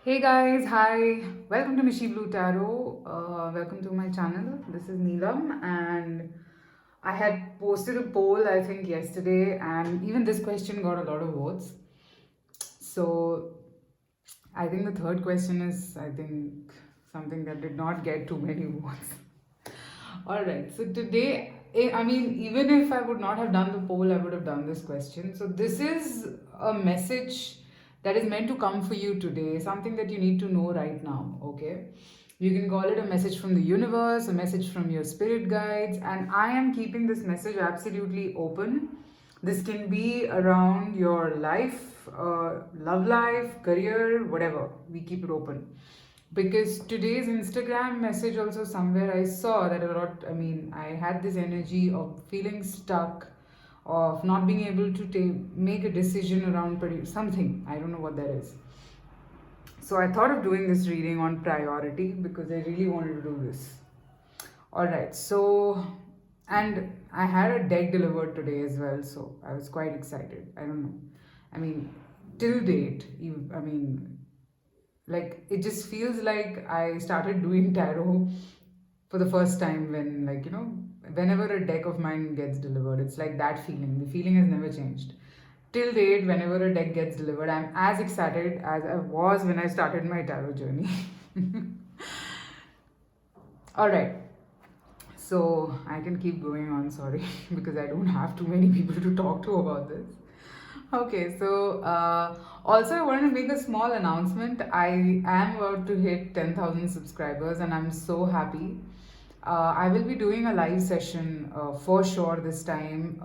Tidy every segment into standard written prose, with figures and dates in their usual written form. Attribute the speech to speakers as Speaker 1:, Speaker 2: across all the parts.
Speaker 1: Hey guys, hi. Welcome to Mishi Blue Tarot. Welcome to my channel. This is Neelam, and I had posted a poll I think yesterday, and even this question got a lot of votes. So I think the third question is, I think, something that did not get too many votes. All right. So today, I mean, even if I would not have done the poll, I would have done this question. So this is a message that is meant to come for you today, something that you need to know right now. Okay. You can call it a message from the universe, a message from your spirit guides, and I am keeping this message absolutely open. This can be around your life, love life, career, whatever. We keep it open because today's Instagram message also somewhere I saw that a lot. I mean, I had this energy of feeling stuck, of not being able to make a decision around something. I don't know what that is. So I thought of doing this reading on priority because I really wanted to do this. All right. So, and I had a deck delivered today as well, so I was quite excited. I don't know. I mean, till date, I mean, like it just feels like I started doing tarot for the first time when, like, whenever a deck of mine gets delivered, it's like that feeling. The feeling has never changed. Till date, whenever a deck gets delivered, I'm as excited as I was when I started my tarot journey. All right. So I can keep going on, sorry, because I don't have too many people to talk to about this. Okay, so also I wanted to make a small announcement. I am about to hit 10,000 subscribers and I'm so happy. I will be doing a live session for sure this time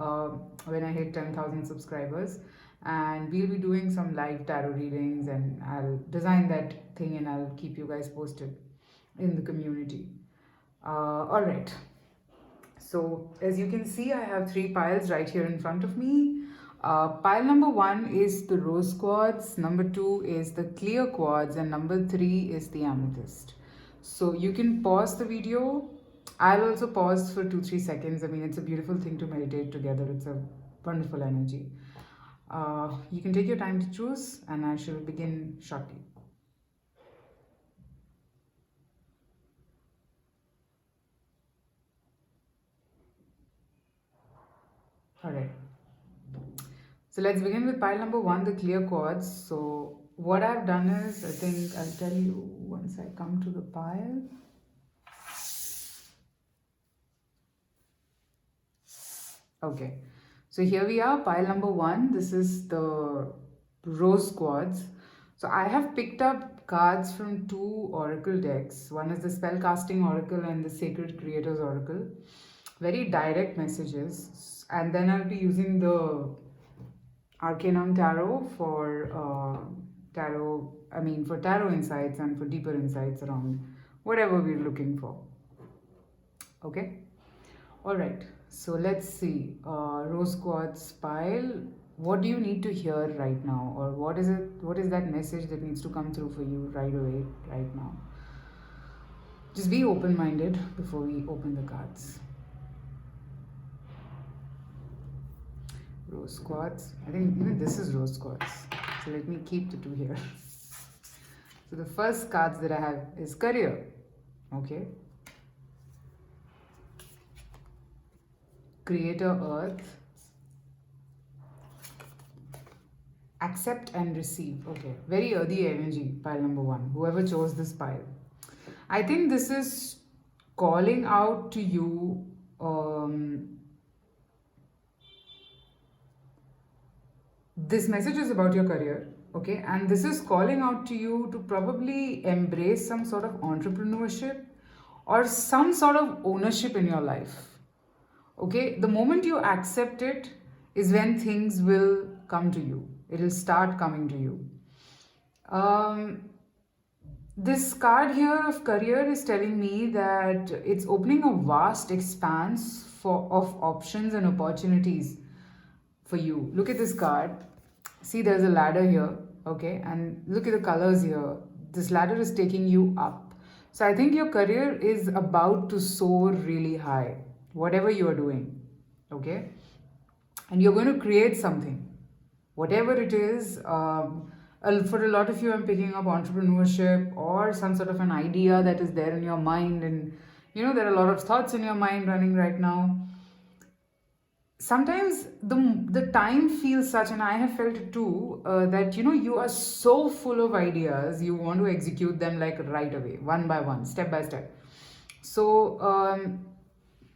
Speaker 1: when I hit 10,000 subscribers. And we'll be doing some live tarot readings and I'll design that thing and I'll keep you guys posted in the community. All right. So as you can see, I have three piles right here in front of me. Pile number one is the rose quartz, number two is the clear quartz, and number three is the amethyst. So you can pause the video. I'll also pause for 2-3 seconds. I mean, it's a beautiful thing to meditate together. It's a wonderful energy. You can take your time to choose, and I shall begin shortly. All right. So let's begin with pile number one, the clear quartz. So what I've done is, I think I'll tell you once I come to the pile. Okay, so here we are, pile number one. This is the rose quartz. So I have picked up cards from two oracle decks. One is the spellcasting oracle and the sacred creators oracle. Very direct messages. And then I'll be using the Arcanum Tarot for for tarot insights and for deeper insights around whatever we're looking for. Okay. All right. So let's see. Rose quartz pile. What do you need to hear right now, or what is it? What is that message that needs to come through for you right away, right now? Just be open-minded before we open the cards. Rose quartz. I think even this is rose quartz. So let me keep the two here. So the first cards that I have is career. Okay. Creator earth. Accept and receive. Okay. Very earthy energy, pile number one. Whoever chose this pile. I think this is calling out to you. This message is about your career, okay, and this is calling out to you to probably embrace some sort of entrepreneurship or some sort of ownership in your life. Okay, the moment you accept it is when things will come to you, it will start coming to you. This card here of career is telling me that it's opening a vast expanse of options and opportunities for you. Look at this card. See, there's a ladder here, okay? And look at the colors here. This ladder is taking you up. So I think your career is about to soar really high, whatever you are doing, okay? And you're going to create something, whatever it is. For a lot of you, I'm picking up entrepreneurship or some sort of an idea that is there in your mind, and there are a lot of thoughts in your mind running right now. Sometimes the time feels such, and I have felt it too, that you are so full of ideas, you want to execute them like right away, one by one, step by step. So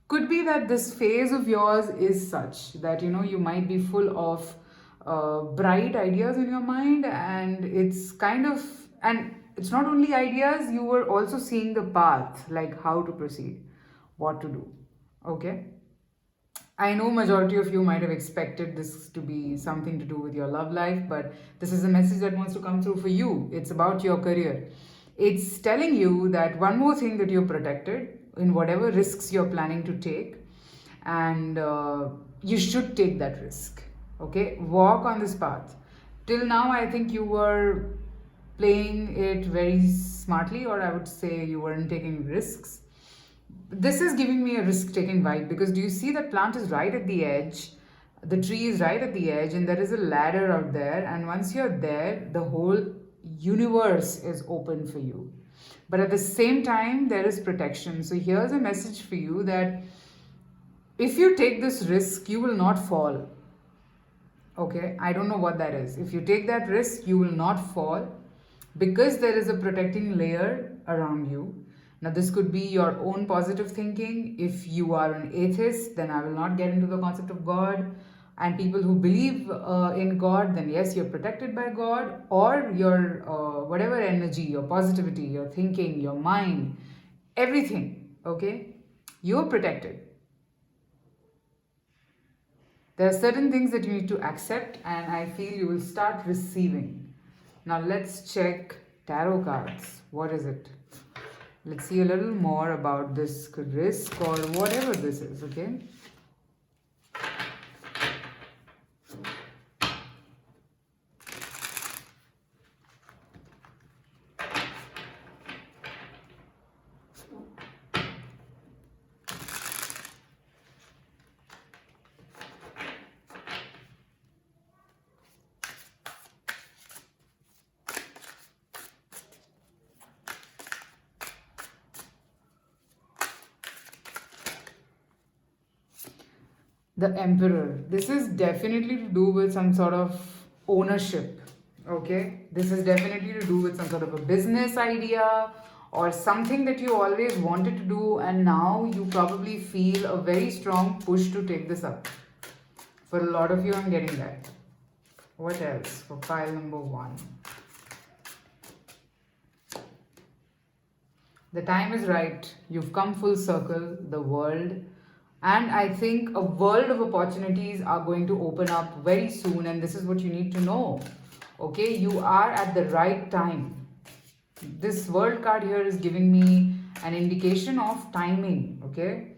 Speaker 1: could be that this phase of yours is such that you might be full of bright ideas in your mind, and it's kind of, and it's not only ideas, you were also seeing the path, like how to proceed, what to do. Okay, I know majority of you might have expected this to be something to do with your love life, but this is a message that wants to come through for you. It's about your career. It's telling you that one more thing, that you're protected in whatever risks you're planning to take, and you should take that risk. Okay, walk on this path. Till now, I think you were playing it very smartly, or I would say you weren't taking risks. This is giving me a risk taking vibe, because do you see that plant is right at the edge? The tree is right at the edge, and there is a ladder out there. And once you're there, the whole universe is open for you. But at the same time, there is protection. So here's a message for you that if you take this risk, you will not fall. Okay, I don't know what that is. If you take that risk, you will not fall, because there is a protecting layer around you. Now, this could be your own positive thinking. If you are an atheist, then I will not get into the concept of God. And people who believe in God, then yes, you're protected by God, or your whatever energy, your positivity, your thinking, your mind, everything. Okay, you're protected. There are certain things that you need to accept, and I feel you will start receiving. Now, let's check tarot cards. What is it? Let's see a little more about this risk or whatever this is, okay? The Emperor. This is definitely to do with some sort of ownership. Okay, this is definitely to do with some sort of a business idea or something that you always wanted to do, and now you probably feel a very strong push to take this up. For a lot of you, I'm getting that. What else for pile number 1? The time is right. You've come full circle. The world, and I think a world of opportunities are going to open up very soon, and this is what you need to know. Okay, you are at the right time. This world card here is giving me an indication of timing. Okay,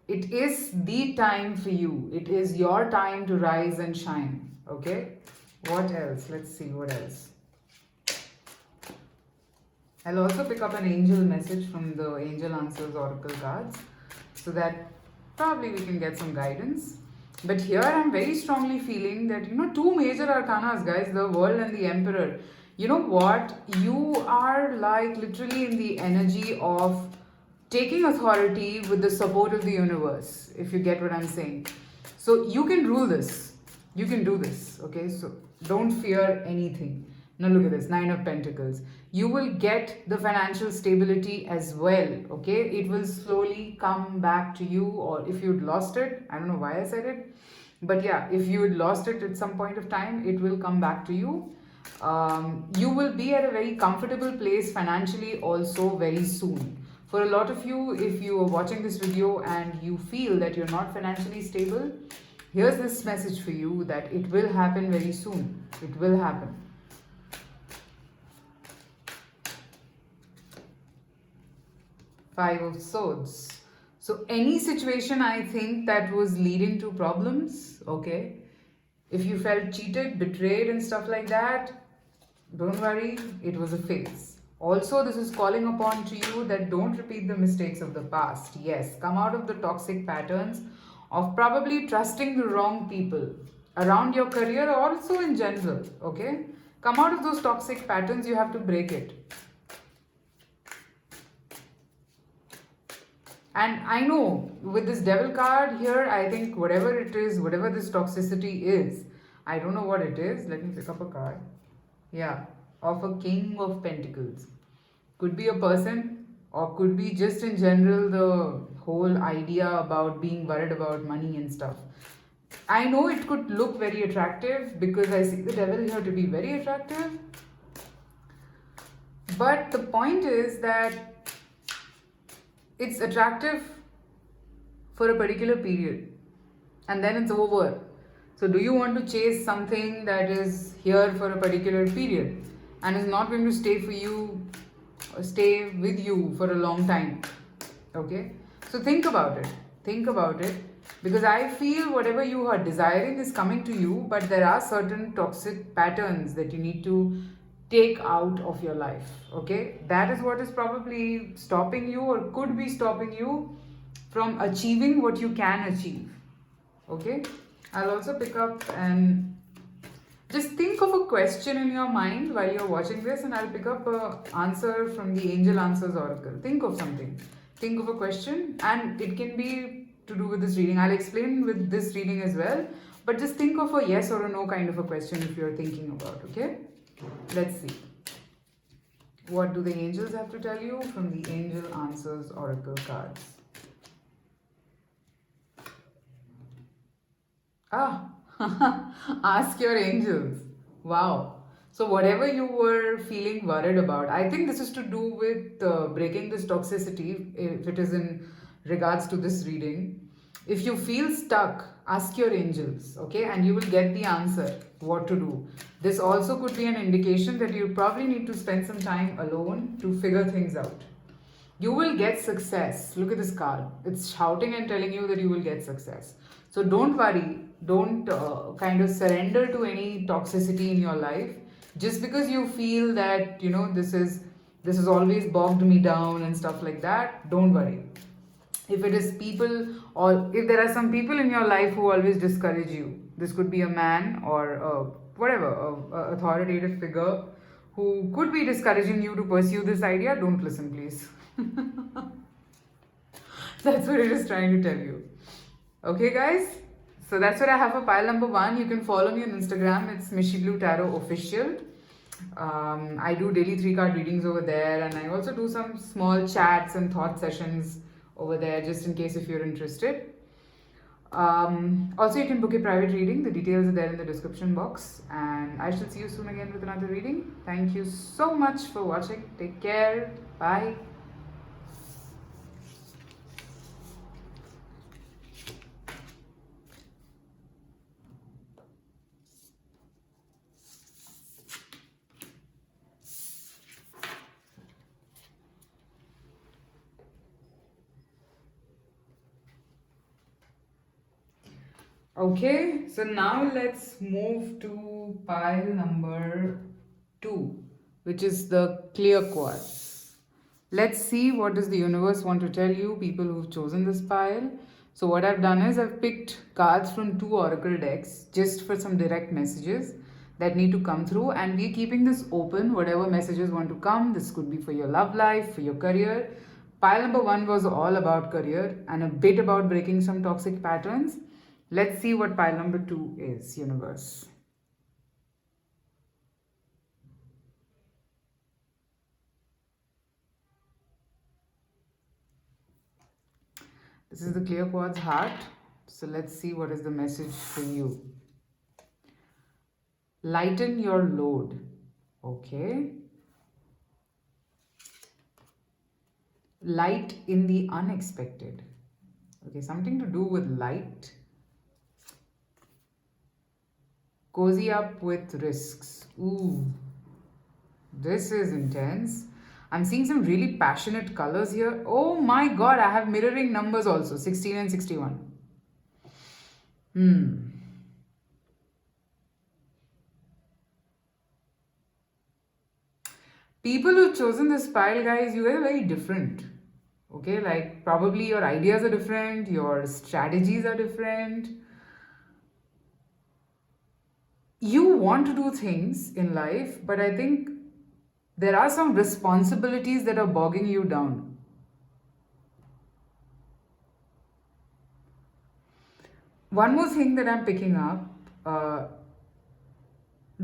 Speaker 1: it is the time for you. It is your time to rise and shine. Okay, what else? Let's see what else. I'll also pick up an angel message from the Angel Answers Oracle cards, so that probably we can get some guidance. But here I'm very strongly feeling that, two major arcanas, guys, the World and the Emperor. You know what? You are like literally in the energy of taking authority with the support of the universe, if you get what I'm saying. So you can rule this. You can do this, okay? So don't fear anything. Now look at this, 9 of Pentacles. You will get the financial stability as well, okay? It will slowly come back to you, or if you'd lost it, I don't know why I said it, but yeah, if you had lost it at some point of time, it will come back to you. You will be at a very comfortable place financially also very soon. For a lot of you, if you are watching this video and you feel that you're not financially stable, here's this message for you that it will happen very soon. It will happen. Five of Swords. So any situation, I think, that was leading to problems, okay? If you felt cheated, betrayed and stuff like that, don't worry, it was a phase. Also, this is calling upon to you that don't repeat the mistakes of the past. Yes, come out of the toxic patterns of probably trusting the wrong people around your career, also in general, okay? come out of those toxic patterns, you have to break it. And I know with this devil card here, I think whatever it is, whatever this toxicity is, I don't know what it is. Let me pick up a card. Yeah, of a King of Pentacles. Could be a person, or could be just in general the whole idea about being worried about money and stuff. I know it could look very attractive because I see the devil here to be very attractive. But the point is that it's attractive for a particular period and then it's over. So do you want to chase something that is here for a particular period and is not going to stay for you or stay with you for a long time? Okay, so think about it, because I feel whatever you are desiring is coming to you, but there are certain toxic patterns that you need to take out of your life. Okay, that is what is probably stopping you or could be stopping you from achieving what you can achieve. Okay, I'll also pick up and just think of a question in your mind while you're watching this, and I'll pick up an answer from the Angel Answers Oracle. Think of something, think of a question, and it can be to do with this reading. I'll explain with this reading as well, but just think of a yes or a no kind of a question if you're thinking about. Okay, let's see. What do the angels have to tell you from the Angel Answers Oracle cards? Ask your angels. Wow. So whatever you were feeling worried about, I think this is to do with breaking this toxicity, if it is in regards to this reading. If you feel stuck, ask your angels, okay, and you will get the answer what to do. This also could be an indication that you probably need to spend some time alone to figure things out. You will get success. Look at this card. It's shouting and telling you that you will get success. So don't worry. Don't kind of surrender to any toxicity in your life just because you feel that, you know, this is always bogged me down and stuff like that. Don't worry. If it is people, or if there are some people in your life who always discourage you, this could be a man or whatever, a authoritative figure who could be discouraging you to pursue this idea, don't listen, please. That's what it is trying to tell you. Okay, guys? So that's what I have for pile number 1. You can follow me on Instagram. It's Mishi Blue Tarot Official. I do daily 3-card readings over there, and I also do some small chats and thought sessions over there, just in case if you're interested. Also, you can book a private reading. The details are there in the description box, and I shall see you soon again with another reading. Thank you so much for watching. Take care. Bye. Okay, so now let's move to pile number 2, which is the clear quartz. Let's see what does the universe want to tell you, people who've chosen this pile. So what I've done is I've picked cards from 2 oracle decks just for some direct messages that need to come through, and we're keeping this open. Whatever messages want to come, this could be for your love life, for your career. Pile number 1 was all about career and a bit about breaking some toxic patterns. Let's see what pile number 2 is, universe. This is the clear quartz heart. So let's see what is the message for you. Lighten your load. Okay. Light in the unexpected. Okay, something to do with light. Cozy up with risks. Ooh, this is intense. I'm seeing some really passionate colors here. Oh my god, I have mirroring numbers also, 16 and 61. People who've chosen this pile, guys, you are very different. Okay, like probably your ideas are different, your strategies are different. you want to do things in life, but I think there are some responsibilities that are bogging you down. One more thing that I'm picking up,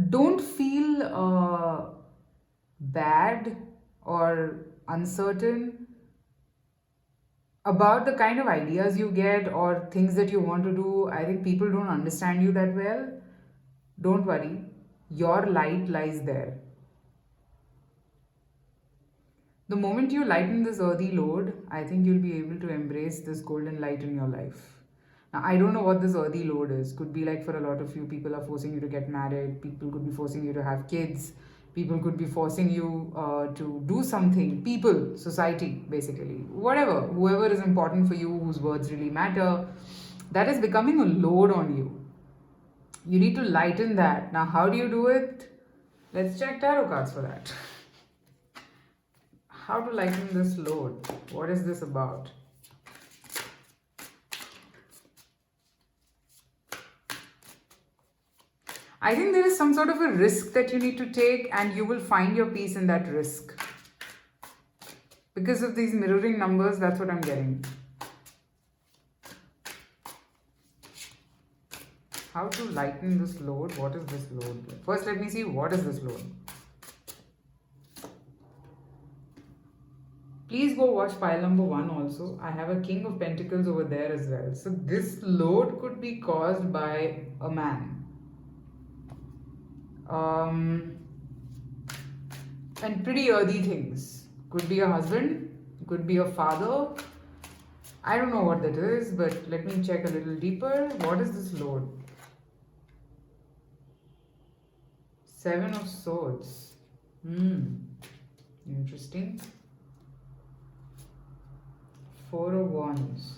Speaker 1: don't feel bad or uncertain about the kind of ideas you get or things that you want to do. I think people don't understand you that well. Don't worry, your light lies there. The moment you lighten this earthy load, I think you'll be able to embrace this golden light in your life. Now, I don't know what this earthy load is. Could be like for a lot of you, people are forcing you to get married, people could be forcing you to have kids, people could be forcing you to do something. People, society, basically. Whatever, whoever is important for you, whose words really matter, that is becoming a load on you. You need to lighten that. Now, how do you do it? Let's check tarot cards for that. How to lighten this load? What is this about? I think there is some sort of a risk that you need to take, and you will find your peace in that risk. Because of these mirroring numbers, that's what I'm getting. How to lighten this load? What is this load? First, let me see what is this load. Please go watch pile number 1 also. I have a King of Pentacles over there as well. So this load could be caused by a man. And pretty earthy things. Could be a husband, could be a father. I don't know what that is, but let me check a little deeper. What is this load? 7 of Swords. Interesting. 4 of Wands.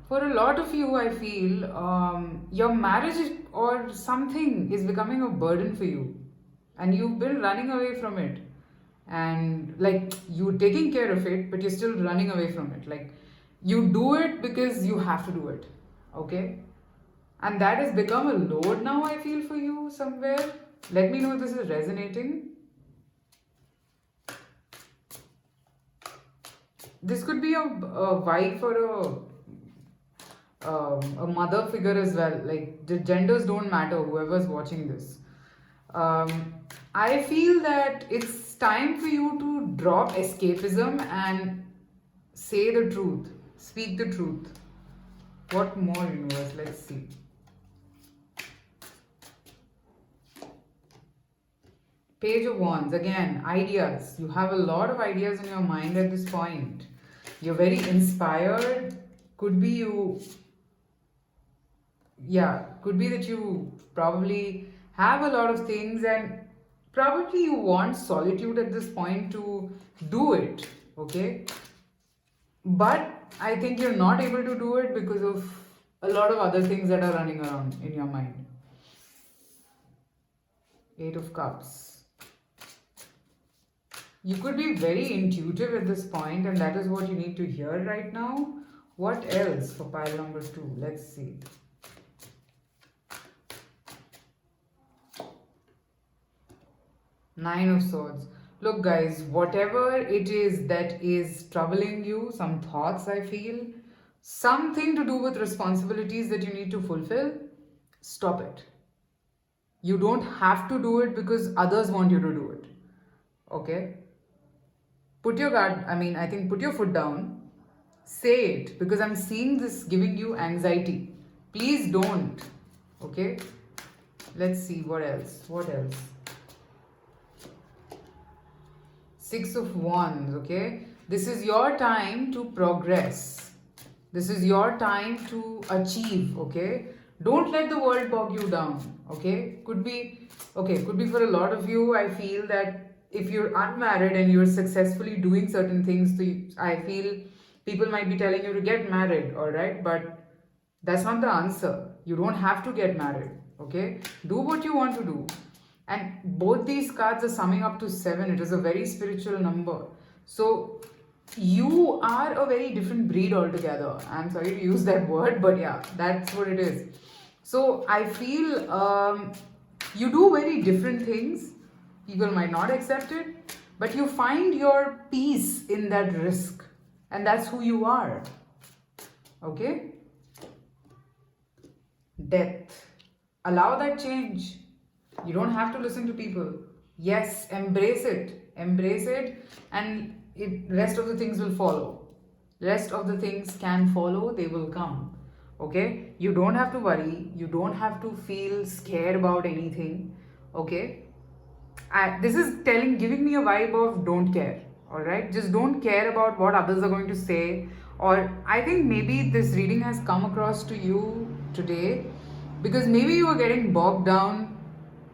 Speaker 1: For a lot of you, I feel your marriage or something is becoming a burden for you, and you've been running away from it. And like you're taking care of it, but you're still running away from it. Like you do it because you have to do it, okay? And that has become a load now, I feel, for you somewhere. Let me know if this is resonating. This could be a wife or a mother figure as well. Like the genders don't matter, whoever's watching this. I feel that it's time for you to drop escapism and say the truth, speak the truth. What more, universe? Let's see. Page of Wands. Again, ideas. You have a lot of ideas in your mind at this point. You're very inspired. Could be you, could be that you probably have a lot of things, and probably you want solitude at this point to do it, okay? But I think you're not able to do it because of a lot of other things that are running around in your mind. 8 of Cups. You could be very intuitive at this point, and that is what you need to hear right now. What else for pile number 2? Let's see. 9 of Swords. Look guys, whatever it is that is troubling you, some thoughts I feel, something to do with responsibilities that you need to fulfill, stop it. You don't have to do it because others want you to do it. Okay? Put your foot down. Say it, because I'm seeing this giving you anxiety. Please don't. Okay? Let's see what else. What else? 6 of Wands, okay? This is your time to progress. This is your time to achieve, okay? Don't let the world bog you down, okay? Could be for a lot of you, I feel that if you're unmarried and you're successfully doing certain things, I feel people might be telling you to get married, alright? But that's not the answer. You don't have to get married, okay? Do what you want to do. And both these cards are summing up to 7. It is a very spiritual number. So you are a very different breed altogether. I'm sorry to use that word, but yeah, that's what it is. So I feel you do very different things. People might not accept it, but you find your peace in that risk, and that's who you are. Okay? Death. Allow that change. You don't have to listen to people. Yes, embrace it. Embrace it, and rest of the things will follow. Rest of the things can follow, they will come. Okay? You don't have to worry. You don't have to feel scared about anything. Okay? This is giving me a vibe of don't care. All right? Just don't care about what others are going to say. Or I think maybe this reading has come across to you today because maybe you were getting bogged down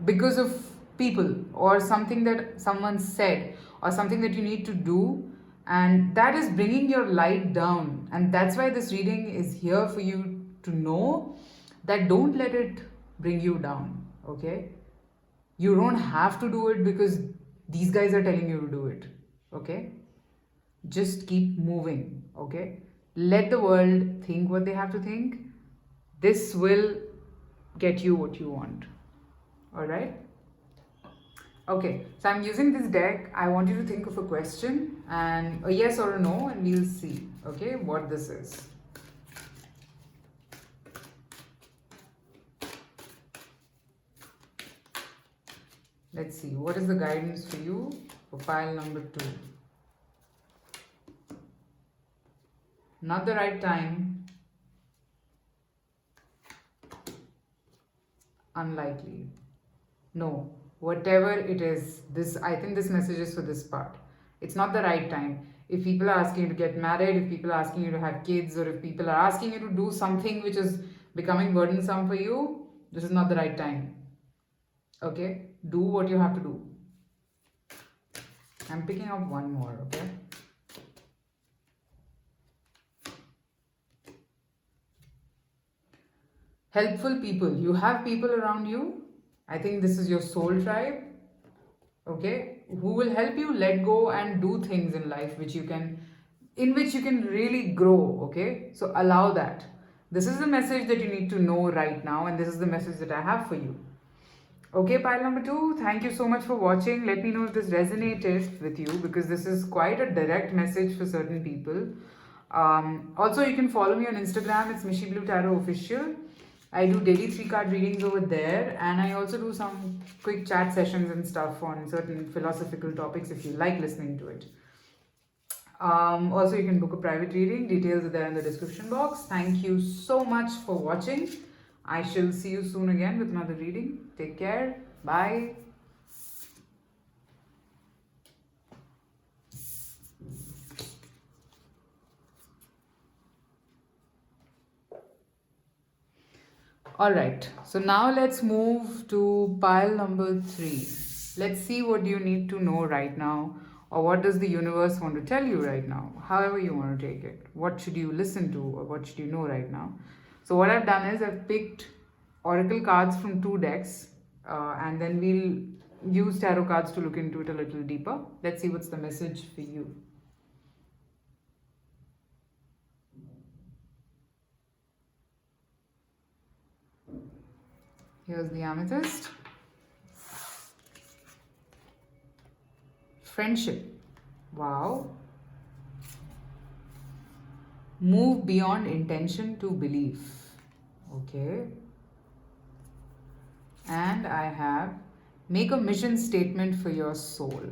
Speaker 1: because of people or something that someone said or something that you need to do, and that is bringing your light down. And that's why this reading is here for you to know that don't let it bring you down. Okay? You don't have to do it because these guys are telling you to do it. Okay? Just keep moving. Okay? Let the world think what they have to think. This will get you what you want. All right? Okay, so I'm using this deck. I want you to think of a question and a yes or a no, and we'll see, okay, what this is. Let's see, what is the guidance for you for pile number 2? Not the right time. Unlikely. No, whatever it is, this, I think this message is for this part. It's not the right time. If people are asking you to get married, if people are asking you to have kids, or if people are asking you to do something which is becoming burdensome for you, this is not the right time. Okay? Do what you have to do. I'm picking up one more, okay? Helpful people. You have people around you. I think this is your soul tribe. Okay? Who will help you let go and do things in life in which you can really grow. Okay? So allow that. This is the message that you need to know right now, and this is the message that I have for you. Okay, pile number 2, thank you so much for watching. Let me know if this resonated with you, because this is quite a direct message for certain people. Also, you can follow me on Instagram. It's Mishi Blue Tarot Official. I do daily 3-card readings over there, and I also do some quick chat sessions and stuff on certain philosophical topics if you like listening to it. Also, you can book a private reading. Details are there in the description box. Thank you so much for watching. I shall see you soon again with another reading. Take care. Bye. Alright, so now let's move to pile number 3. Let's see what you need to know right now, or what does the universe want to tell you right now, however you want to take it. What should you listen to, or what should you know right now? So what I've done is I've picked oracle cards from 2 decks, and then we'll use tarot cards to look into it a little deeper. Let's see what's the message for you. Here's the amethyst. Friendship. Wow. Move beyond intention to belief. Okay. And I have make a mission statement for your soul.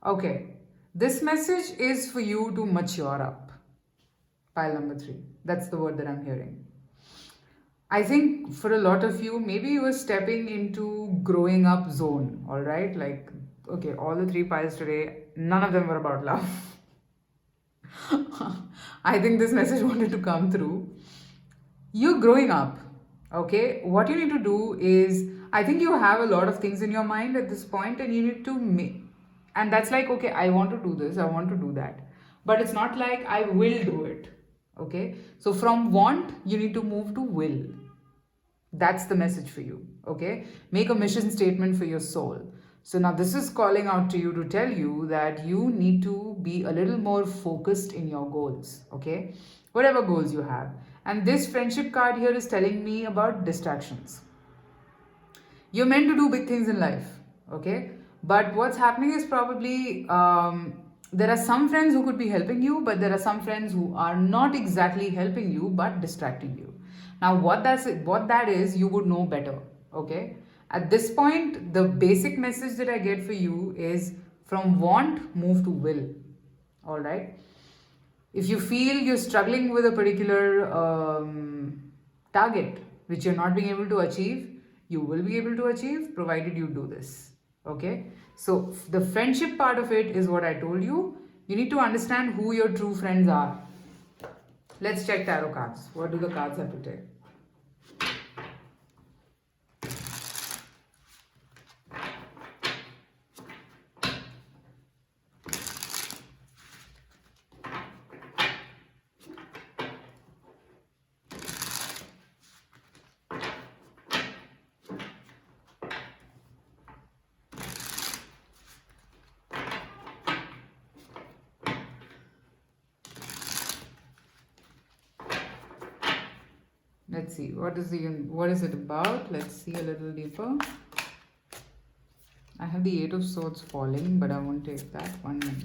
Speaker 1: Okay, this message is for you to mature up. Pile number 3. That's the word that I'm hearing. I think for a lot of you, maybe you were stepping into growing up zone, all right? Like, okay, all the 3 piles today, none of them were about love. I think this message wanted to come through. You're growing up, okay? What you need to do is, I think you have a lot of things in your mind at this point, and you need to and that's like, okay, I want to do this, I want to do that. but it's not like I will do it. Okay, so from want you need to move to will. That's the message for you. Okay, make a mission statement for your soul. So now this is calling out to you to tell you that you need to be a little more focused in your goals. Okay, whatever goals you have. And this friendship card here is telling me about distractions. You're meant to do big things in life, okay? But what's happening is probably there are some friends who could be helping you, but there are some friends who are not exactly helping you but distracting you. Now, what that is, you would know better, okay? At this point, the basic message that I get for you is from want, move to will. All right. If you feel you're struggling with a particular target which you're not being able to achieve, you will be able to achieve provided you do this. Okay, so the friendship part of it is what I told you. You need to understand who your true friends are. Let's check tarot cards. What do the cards have to tell? Let's see, what is it about? Let's see a little deeper. I have the Eight of Swords falling, but I won't take that. 1 minute.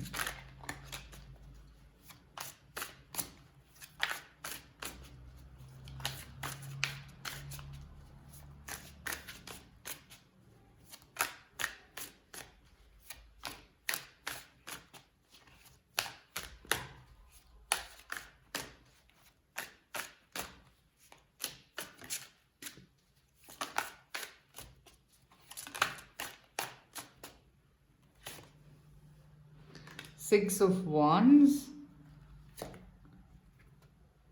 Speaker 1: Six of Wands,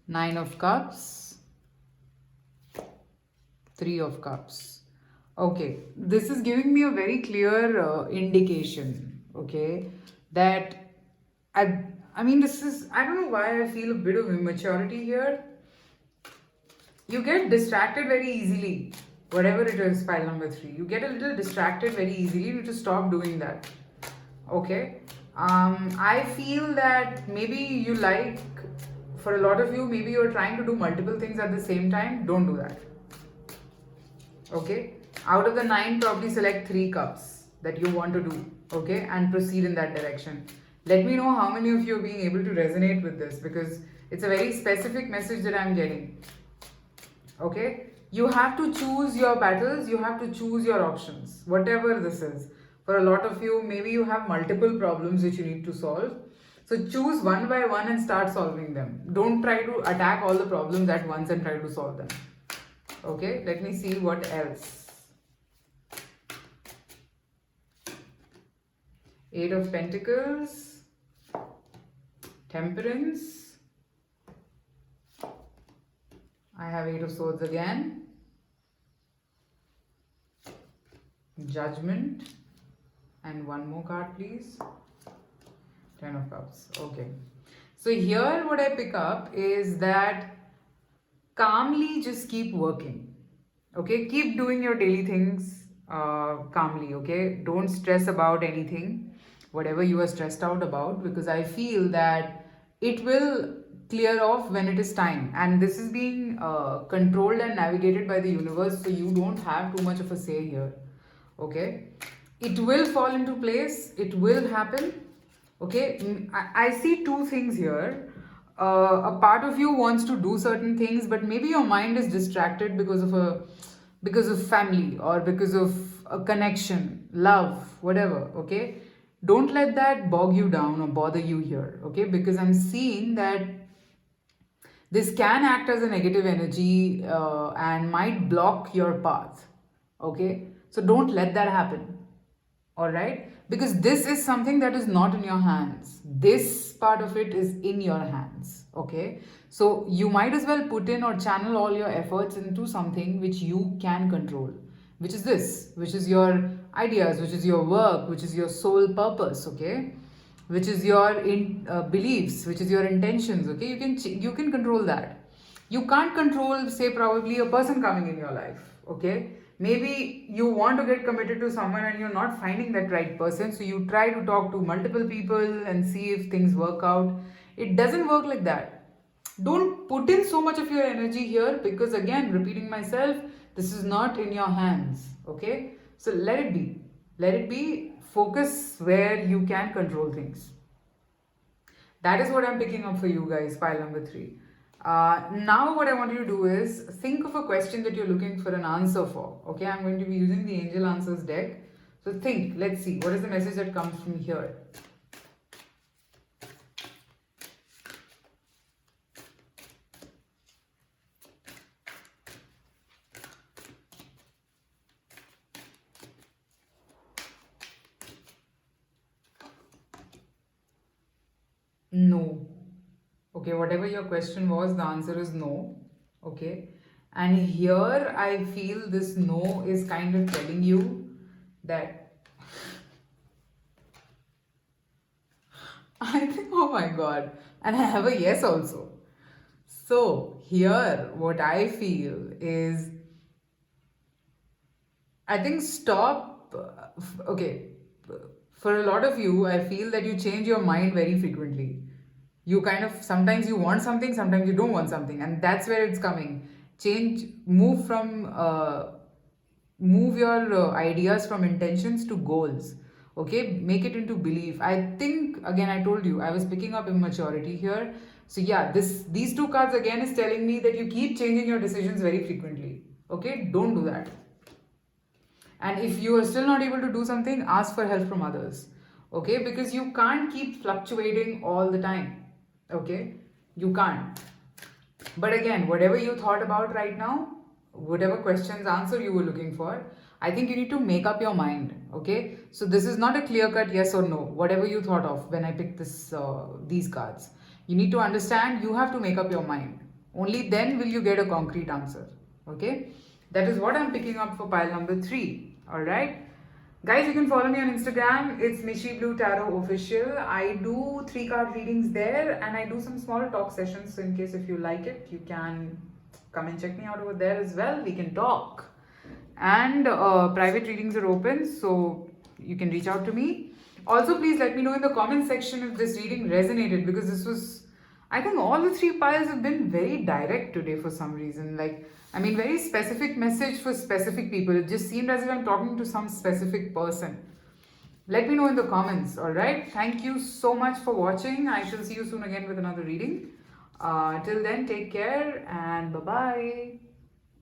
Speaker 1: Nine of Cups, Three of Cups. Okay, this is giving me a very clear indication, okay, that I mean, I don't know why I feel a bit of immaturity here. You get distracted very easily, whatever it is, pile number 3. You get a little distracted very easily. You need to stop doing that. Okay, I feel that maybe you like, for a lot of you, maybe you're trying to do multiple things at the same time. Don't do that. Okay, out of the 9, probably select 3 cups that you want to do, okay, and proceed in that direction. Let me know how many of you are being able to resonate with this, because it's a very specific message that I'm getting. Okay, you have to choose your battles, you have to choose your options, whatever this is. For a lot of you, maybe you have multiple problems which you need to solve. So choose one by one and start solving them. Don't try to attack all the problems at once and try to solve them. Okay, let me see what else. 8 of Pentacles, Temperance. I have 8 of Swords again. Judgment. And one more card, please. 10 of Cups. Okay. So here what I pick up is that calmly just keep working. Okay. Keep doing your daily things calmly. Okay. Don't stress about anything, whatever you are stressed out about, because I feel that it will clear off when it is time. And this is being controlled and navigated by the universe. So you don't have too much of a say here. Okay. It will fall into place. It will happen. Okay, I see 2 things here. A part of you wants to do certain things, but maybe your mind is distracted because of family, or because of a connection, love, whatever. Okay, don't let that bog you down or bother you here. Okay, because I'm seeing that this can act as a negative energy and might block your path. Okay, so don't let that happen. All right, because this is something that is not in your hands. This part of it is in your hands. Okay, so you might as well put in or channel all your efforts into something which you can control, which is this, which is your ideas, which is your work, which is your sole purpose. Okay, which is your beliefs, which is your intentions. Okay, you can control that. You can't control, say, probably a person coming in your life. Okay, maybe you want to get committed to someone and you're not finding that right person, so you try to talk to multiple people and see if things work out. It doesn't work like that. Don't put in so much of your energy here, because again, repeating myself, this is not in your hands. Okay, so let it be. Let it be. Focus where you can control things. That is what I'm picking up for you guys, pile number 3. Now what I want you to do is think of a question that you're looking for an answer for. Okay, I'm going to be using the Angel Answers deck. So think, let's see, what is the message that comes from here? No. Okay, whatever your question was, the answer is no. Okay, and here I feel this no is kind of telling you that I think, oh my god, and I have a yes also. So here, what I feel is, I think stop. Okay, for a lot of you, I feel that you change your mind very frequently. You kind of, sometimes you want something, sometimes you don't want something, and that's where it's coming. Change, move your ideas from intentions to goals. Okay, make it into belief. I think, again, I told you I was picking up immaturity here. So yeah, these two cards again is telling me that you keep changing your decisions very frequently. Okay, don't do that. And if you are still not able to do something, ask for help from others. Okay, because you can't keep fluctuating all the time. Okay, you can't. But again, whatever you thought about right now, whatever questions answer you were looking for, I think you need to make up your mind. Okay, so this is not a clear cut yes or no. Whatever you thought of when I picked these cards, you need to understand. You have to make up your mind. Only then will you get a concrete answer. Okay, that is what I'm picking up for pile number 3. All right. Guys, you can follow me on Instagram. It's Mishi Blue Tarot Official. I do 3 card readings there, and I do some small talk sessions. So in case if you like it, you can come and check me out over there as well. We can talk. And private readings are open, so you can reach out to me. Also, please let me know in the comment section if this reading resonated, because this was, I think all the 3 piles have been very direct today for some reason. Like, I mean, very specific message for specific people. It just seemed as if I'm talking to some specific person. Let me know in the comments, alright? Thank you so much for watching. I shall see you soon again with another reading. Till then, take care and bye-bye.